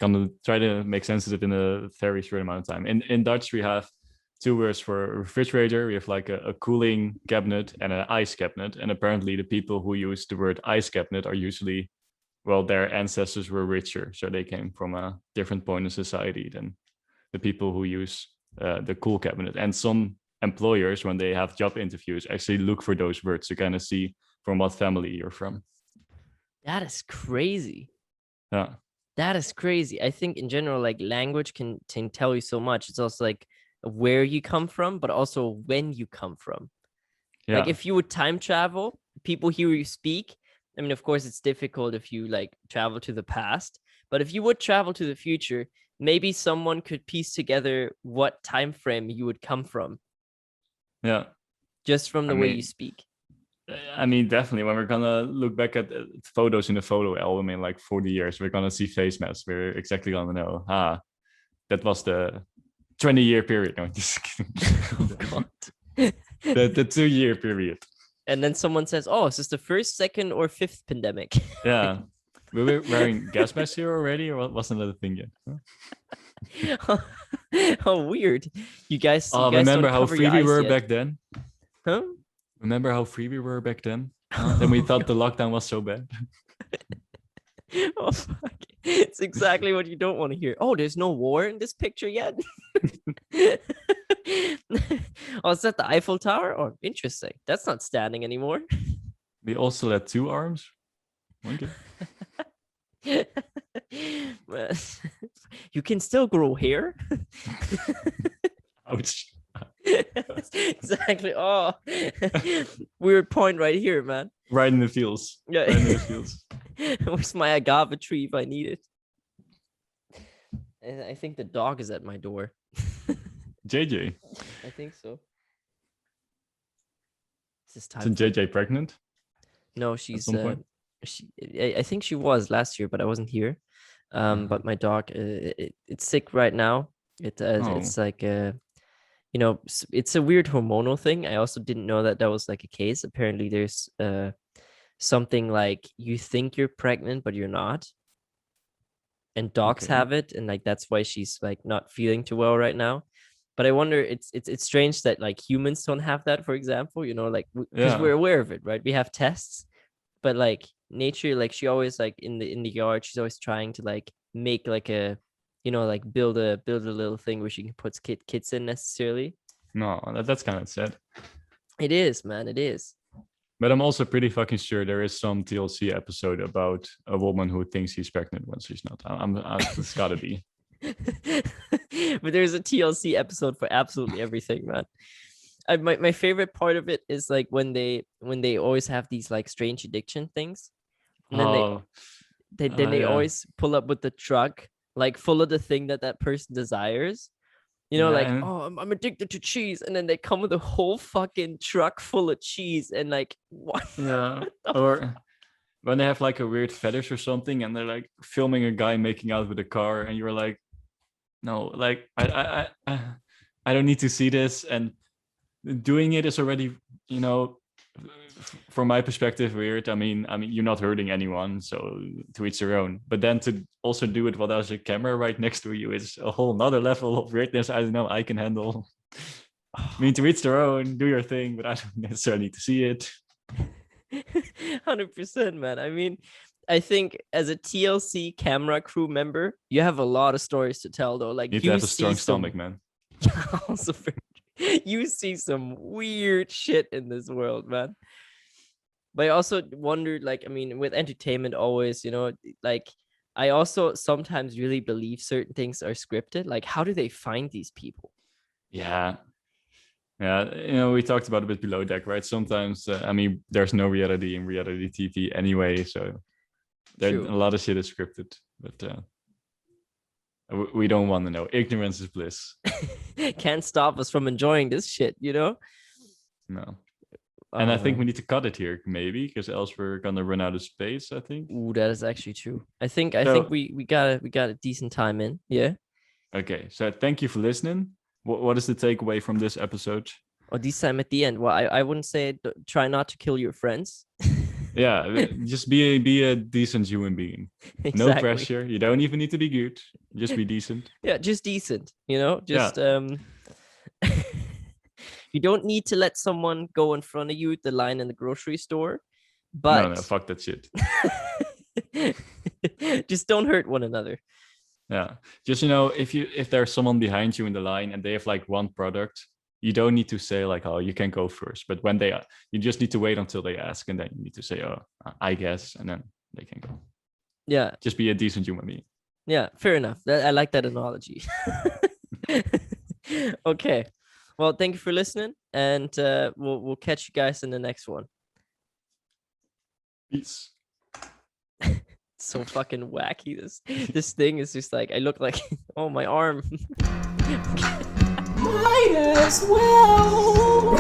Gonna try to make sense of it in a very short amount of time. In Dutch, we have two words for a refrigerator. We have like a cooling cabinet and an ice cabinet. And apparently, the people who use the word ice cabinet are usually, well, their ancestors were richer, so they came from a different point in society than the people who use the cool cabinet. And some employers, when they have job interviews, actually look for those words to kind of see from what family you're from. That is crazy. Yeah. That is crazy. I think in general, like language can tell you so much. It's also like where you come from, but also when you come from. Like Yeah. if you would time travel, people hear you speak. I mean, of course, it's difficult if you like travel to the past, but if you would travel to the future, maybe someone could piece together what time frame you would come from Yeah. just from I the way you mean, speak. definitely when we're gonna look back at photos in the photo album in like 40 years, we're gonna see face masks. We're exactly gonna know, that was the 20-year period. No, just kidding. Oh God. The 2-year period. And then someone says, "Oh, is this the first, second, or fifth pandemic?" Yeah. We were wearing gas masks here already, or wasn't that a thing yet? Oh, weird. You guys Remember don't how cover free your we eyes were yet. back then? Huh? Remember how free we were back then? Then we thought the lockdown was so bad. Oh, fuck. It's exactly what you don't want to hear. Oh, there's no war in this picture yet. Oh, is that the Eiffel Tower? Oh, interesting. That's not standing anymore. We also had 2 arms. Okay. But you can still grow hair. Ouch. Exactly. Oh, weird point right here, man. Right in the feels. Yeah. Right in the feels. Where's my agave tree if I need it? And I think the dog is at my door. JJ. I think so. Is this Isn't time? JJ pregnant? No, she's some point? I think she was last year, but I wasn't here. But my dog, it's sick right now. It's like you know, it's a weird hormonal thing. I also didn't know that was like a case. Apparently, there's something like you think you're pregnant, but you're not. And dogs Okay. have it, and like that's why she's like not feeling too well right now. But I wonder, it's strange that like humans don't have that, for example, you know, like because Yeah. we're aware of it, right? We have tests, but like nature, like she always like in the yard, she's always trying to like make like a, you know, like build a little thing where she can put kids in necessarily. No, that's kind of sad. It is, man, it is. But I'm also pretty fucking sure there is some TLC episode about a woman who thinks she's pregnant when she's not. It's gotta be. But there's a TLC episode for absolutely everything, man. My favorite part of it is like when they always have these like strange addiction things, and then they yeah. always pull up with the truck like full of the thing that person desires. You know, Yeah, like, and- oh, I'm addicted to cheese, and then they come with a whole fucking truck full of cheese, and like, what? Yeah. Or when they have like a weird fetish or something, and they're like filming a guy making out with a car, and you're like, no, like I don't need to see this. And doing it is already, you know, from my perspective, weird. I mean, you're not hurting anyone, so to each their own. But then to also do it while there's a camera right next to you is a whole nother level of weirdness. I don't know. I can handle. I mean, to each their own. Do your thing, but I don't necessarily need to see it. 100%, man. I mean, I think as a TLC camera crew member, you have a lot of stories to tell, though. Like You need to have a strong stomach, man. Also, you see some weird shit in this world, man. But I also wondered, like, I mean, with entertainment, always, you know, like, I also sometimes really believe certain things are scripted. Like, how do they find these people? Yeah. You know, we talked about a bit below deck, right? Sometimes, I mean, there's no reality in reality TV anyway, so a lot of shit is scripted. But we don't want to know. Ignorance is bliss. Can't stop us from enjoying this shit, you know? No. And I think we need to cut it here, maybe, because else we're gonna run out of space, I think. Ooh, that is actually true. I think we got a decent time in. Yeah. Okay, so thank you for listening. What is the takeaway from this episode? Or this time at the end. Well, I wouldn't say try not to kill your friends. Yeah, just be a decent human being. Exactly. No pressure. You don't even need to be good. Just be decent. Yeah, just decent, you know? Just you don't need to let someone go in front of you at the line in the grocery store. But No, fuck that shit. just don't hurt one another. Yeah. Just, you know, if there's someone behind you in the line and they have like one product, you don't need to say like, oh, you can go first. But when you just need to wait until they ask, and then you need to say, oh, I guess, and then they can go. Yeah. Just be a decent human being. Yeah, fair enough. I like that analogy. Okay. Well, thank you for listening, and we'll catch you guys in the next one. Peace. So fucking wacky. This thing is just like, I look like, oh, my arm. Might as well.